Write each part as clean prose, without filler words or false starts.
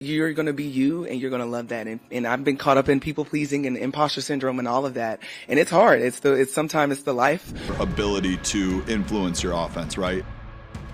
You're going to be you, and you're going to love that. And I've been caught up in people pleasing and imposter syndrome and all of that. And it's hard. Sometimes it's the life. Ability to influence your offense, right?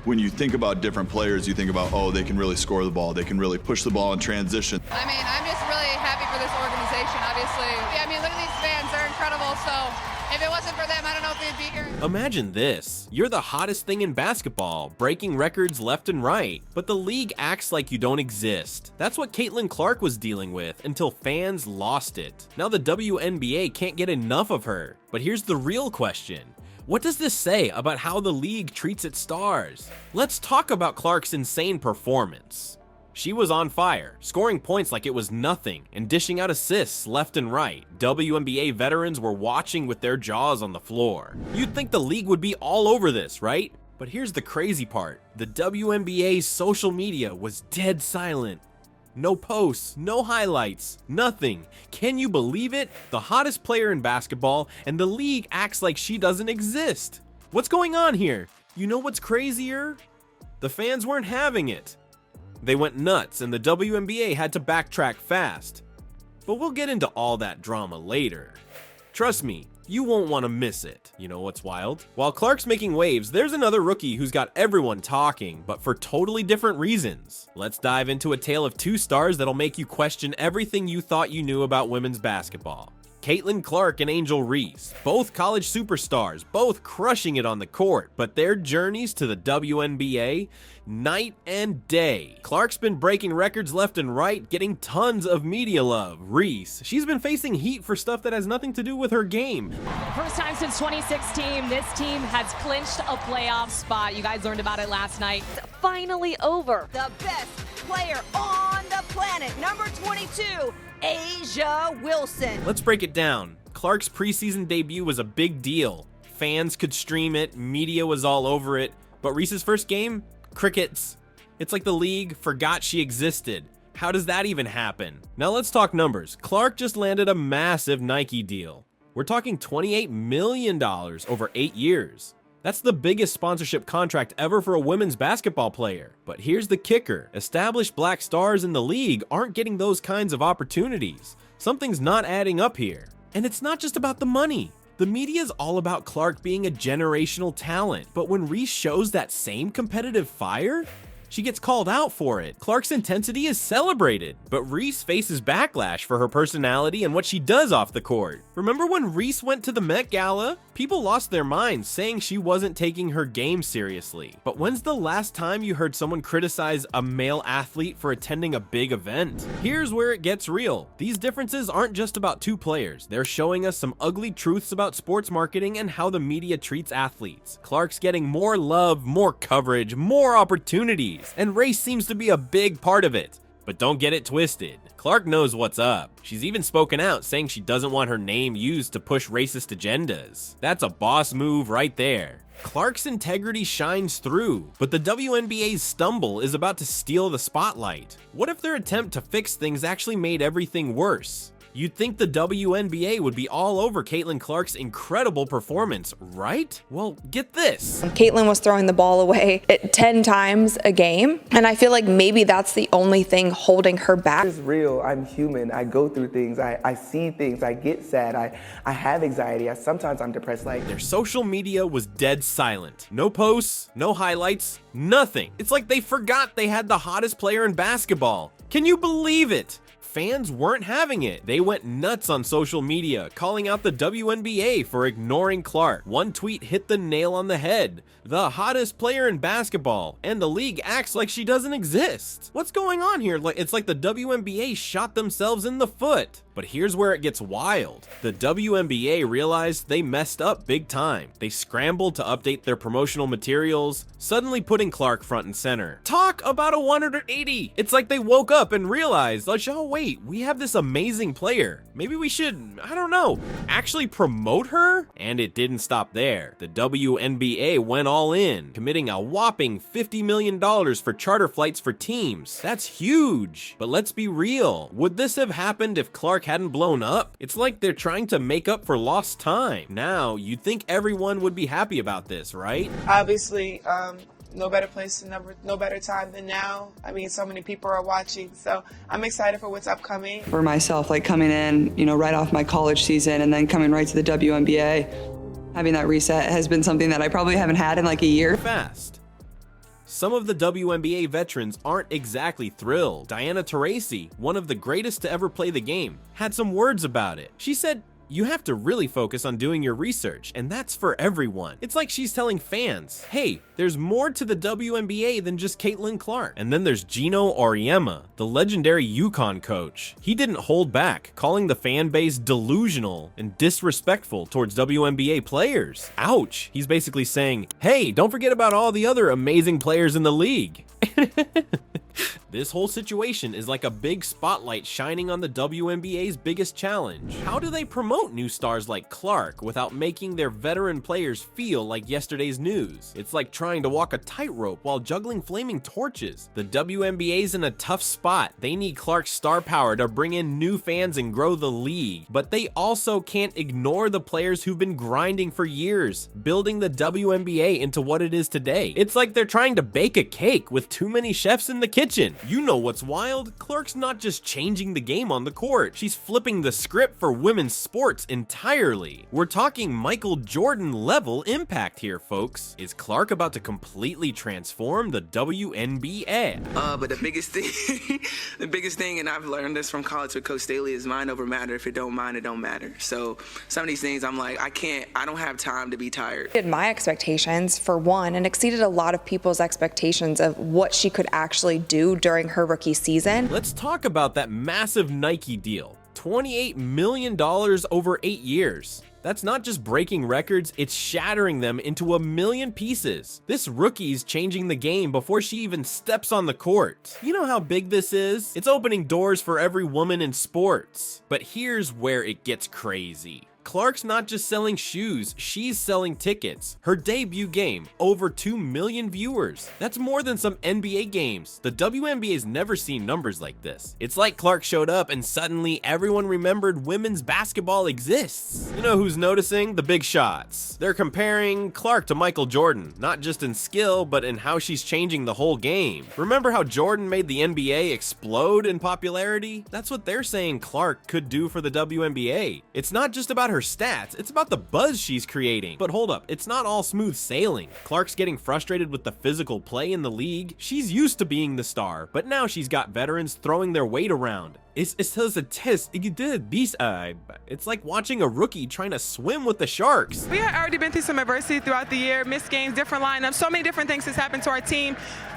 When you think about different players, you think about, oh, they can really score the ball. They can really push the ball in transition. I mean, I'm just really happy for this organization, obviously. I mean, look at these fans. They're incredible. So if it wasn't for them, I don't know if they'd be here. Imagine this. You're the hottest thing in basketball, breaking records left and right, but the league acts like you don't exist. That's what Caitlin Clark was dealing with until fans lost it. Now the WNBA can't get enough of her. But here's the real question. What does this say about how the league treats its stars? Let's talk about Clark's insane performance. She was on fire, scoring points like it was nothing and dishing out assists left and right. WNBA veterans were watching with their jaws on the floor. You'd think the league would be all over this, right? But here's the crazy part. The WNBA's social media was dead silent. No posts, no highlights, nothing. Can you believe it? The hottest player in basketball, and the league acts like she doesn't exist. What's going on here? You know what's crazier? The fans weren't having it. They went nuts, and the WNBA had to backtrack fast. But we'll get into all that drama later. Trust me, you won't want to miss it. You know what's wild? While Clark's making waves, there's another rookie who's got everyone talking, but for totally different reasons. Let's dive into a tale of two stars that'll make you question everything you thought you knew about women's basketball. Caitlin Clark and Angel Reese, both college superstars, both crushing it on the court, but their journeys to the WNBA, night and day. Clark's been breaking records left and right, getting tons of media love. Reese, she's been facing heat for stuff that has nothing to do with her game. First time since 2016, this team has clinched a playoff spot. You guys learned about it last night. It's finally over. The best player on the planet, number 22, A'ja Wilson. Let's break it down. Clark's preseason debut was a big deal. Fans could stream it, media was all over it, but Reese's first game? Crickets. It's like the league forgot she existed. How does that even happen? Now let's talk numbers. Clark just landed a massive Nike deal. We're talking $28 million over 8 years. That's the biggest sponsorship contract ever for a women's basketball player. But here's the kicker. Established black stars in the league aren't getting those kinds of opportunities. Something's not adding up here. And it's not just about the money. The media's all about Clark being a generational talent, but when Reese shows that same competitive fire, she gets called out for it. Clark's intensity is celebrated, but Reese faces backlash for her personality and what she does off the court. Remember when Reese went to the Met Gala? People lost their minds saying she wasn't taking her game seriously. But when's the last time you heard someone criticize a male athlete for attending a big event? Here's where it gets real. These differences aren't just about two players. They're showing us some ugly truths about sports marketing and how the media treats athletes. Clark's getting more love, more coverage, more opportunities, and race seems to be a big part of it. But don't get it twisted. Clark knows what's up. She's even spoken out saying she doesn't want her name used to push racist agendas. That's a boss move right there. Clark's integrity shines through, but the WNBA's stumble is about to steal the spotlight. What if their attempt to fix things actually made everything worse? You'd think the WNBA would be all over Caitlin Clark's incredible performance, right? Well, get this. Caitlin was throwing the ball away 10 times a game, and I feel like maybe that's the only thing holding her back. It's real. I'm human. I go through things. I see things. I get sad. I have anxiety. Sometimes I'm depressed. Their social media was dead silent. No posts, no highlights, nothing. It's like they forgot they had the hottest player in basketball. Can you believe it? Fans weren't having it. They went nuts on social media, calling out the WNBA for ignoring Clark. One tweet hit the nail on the head. The hottest player in basketball, and the league acts like she doesn't exist. What's going on here? It's like the WNBA shot themselves in the foot. But here's where it gets wild. The WNBA realized they messed up big time. They scrambled to update their promotional materials, suddenly putting Clark front and center. Talk about a 180! It's like they woke up and realized, oh wait, we have this amazing player. Maybe we should, I don't know, actually promote her? And it didn't stop there. The WNBA went all in, committing a whopping $50 million for charter flights for teams. That's huge. But let's be real. Would this have happened if Clark hadn't blown up? It's like they're trying to make up for lost time. Now, you'd think everyone would be happy about this, right? Obviously, no better place, no better time than now. I mean, so many people are watching, so I'm excited for what's upcoming. For myself, like coming in, right off my college season and then coming right to the WNBA, having that reset has been something that I probably haven't had in like a year. Fast. Some of the WNBA veterans aren't exactly thrilled. Diana Taurasi, one of the greatest to ever play the game, had some words about it. She said, "You have to really focus on doing your research, and that's for everyone." It's like she's telling fans, hey, there's more to the WNBA than just Caitlin Clark. And then there's Gino Auriemma, the legendary UConn coach. He didn't hold back, calling the fan base delusional and disrespectful towards WNBA players. Ouch. He's basically saying, hey, don't forget about all the other amazing players in the league. This whole situation is like a big spotlight shining on the WNBA's biggest challenge. How do they promote new stars like Clark without making their veteran players feel like yesterday's news? It's like trying to walk a tightrope while juggling flaming torches. The WNBA's in a tough spot. They need Clark's star power to bring in new fans and grow the league, but they also can't ignore the players who've been grinding for years, building the WNBA into what it is today. It's like they're trying to bake a cake with too many chefs in the kitchen. You know what's wild? Clark's not just changing the game on the court, she's flipping the script for women's sports entirely. We're talking Michael Jordan level impact here, folks. Is Clark about to completely transform the WNBA? But the biggest thing, and I've learned this from college with Coach Staley, is mind over matter. If it don't mind, it don't matter. So some of these things I'm like, I don't have time to be tired. My expectations, for one, and exceeded a lot of people's expectations of what she could actually do during her rookie season. Let's talk about that massive Nike deal. $28 million over 8 years. That's not just breaking records, it's shattering them into 1 million pieces. This rookie's changing the game before she even steps on the court. You know how big this is? It's opening doors for every woman in sports. But here's where it gets crazy. Clark's not just selling shoes, she's selling tickets. Her debut game, over 2 million viewers. That's more than some NBA games. The WNBA's never seen numbers like this. It's like Clark showed up and suddenly everyone remembered women's basketball exists. You know who's noticing? The big shots. They're comparing Clark to Michael Jordan, not just in skill, but in how she's changing the whole game. Remember how Jordan made the NBA explode in popularity? That's what they're saying Clark could do for the WNBA. It's not just about her stats, it's about the buzz she's creating. But hold up, it's not all smooth sailing. Clark's getting frustrated with the physical play in the league. She's used to being the star, but now she's got veterans throwing their weight around. It's a test. It's like watching a rookie trying to swim with the sharks. We had already been through some adversity throughout the year, missed games, different lineups, so many different things has happened to our team.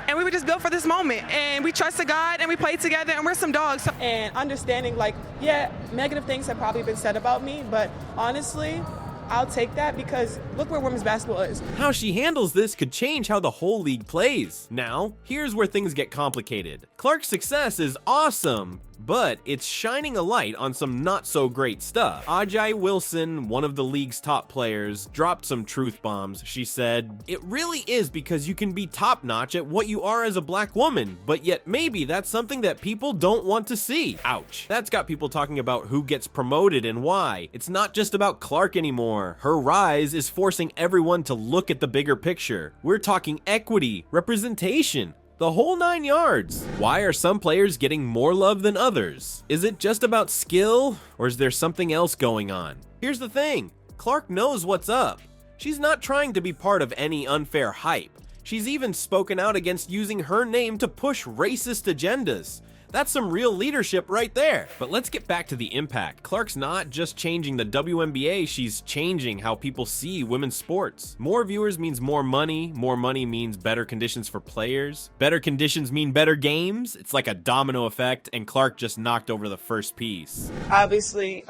And we were just built for this moment. And we trusted God and we played together and we're some dogs. And understanding, like, yeah, negative things have probably been said about me, but honestly, I'll take that because look where women's basketball is. How she handles this could change how the whole league plays. Now, here's where things get complicated. Clark's success is awesome, but it's shining a light on some not so great stuff. Ajay Wilson, one of the league's top players, dropped some truth bombs. She said, "It really is because you can be top notch at what you are as a black woman, but yet maybe that's something that people don't want to see." Ouch. That's got people talking about who gets promoted and why. It's not just about Clark anymore. Her rise is forcing everyone to look at the bigger picture. We're talking equity, representation, the whole 9 yards. Why are some players getting more love than others? Is it just about skill, or is there something else going on? Here's the thing, Clark knows what's up. She's not trying to be part of any unfair hype. She's even spoken out against using her name to push racist agendas. That's some real leadership right there. But let's get back to the impact. Clark's not just changing the WNBA, she's changing how people see women's sports. More viewers means more money means better conditions for players. Better conditions mean better games. It's like a domino effect, and Clark just knocked over the first piece. Obviously,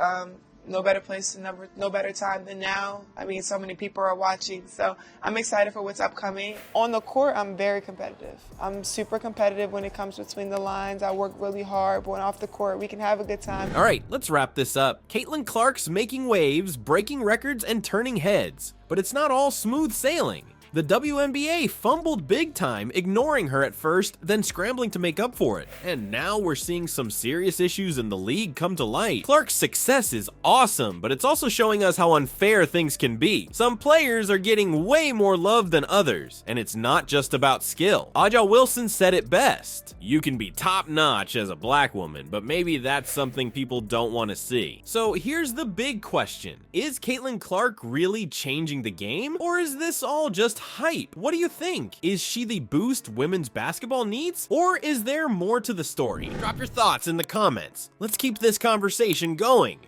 no better place, no better time than now. I mean, so many people are watching, so I'm excited for what's upcoming. On the court, I'm very competitive. I'm super competitive when it comes between the lines. I work really hard, but when off the court, we can have a good time. All right, let's wrap this up. Caitlin Clark's making waves, breaking records, and turning heads. But it's not all smooth sailing. The WNBA fumbled big time, ignoring her at first, then scrambling to make up for it. And now we're seeing some serious issues in the league come to light. Clark's success is awesome, but it's also showing us how unfair things can be. Some players are getting way more love than others, and it's not just about skill. Aja Wilson said it best. You can be top-notch as a black woman, but maybe that's something people don't want to see. So here's the big question. Is Caitlin Clark really changing the game? Or is this all just hype? What do you think? Is she the boost women's basketball needs? Or is there more to the story? Drop your thoughts in the comments. Let's keep this conversation going.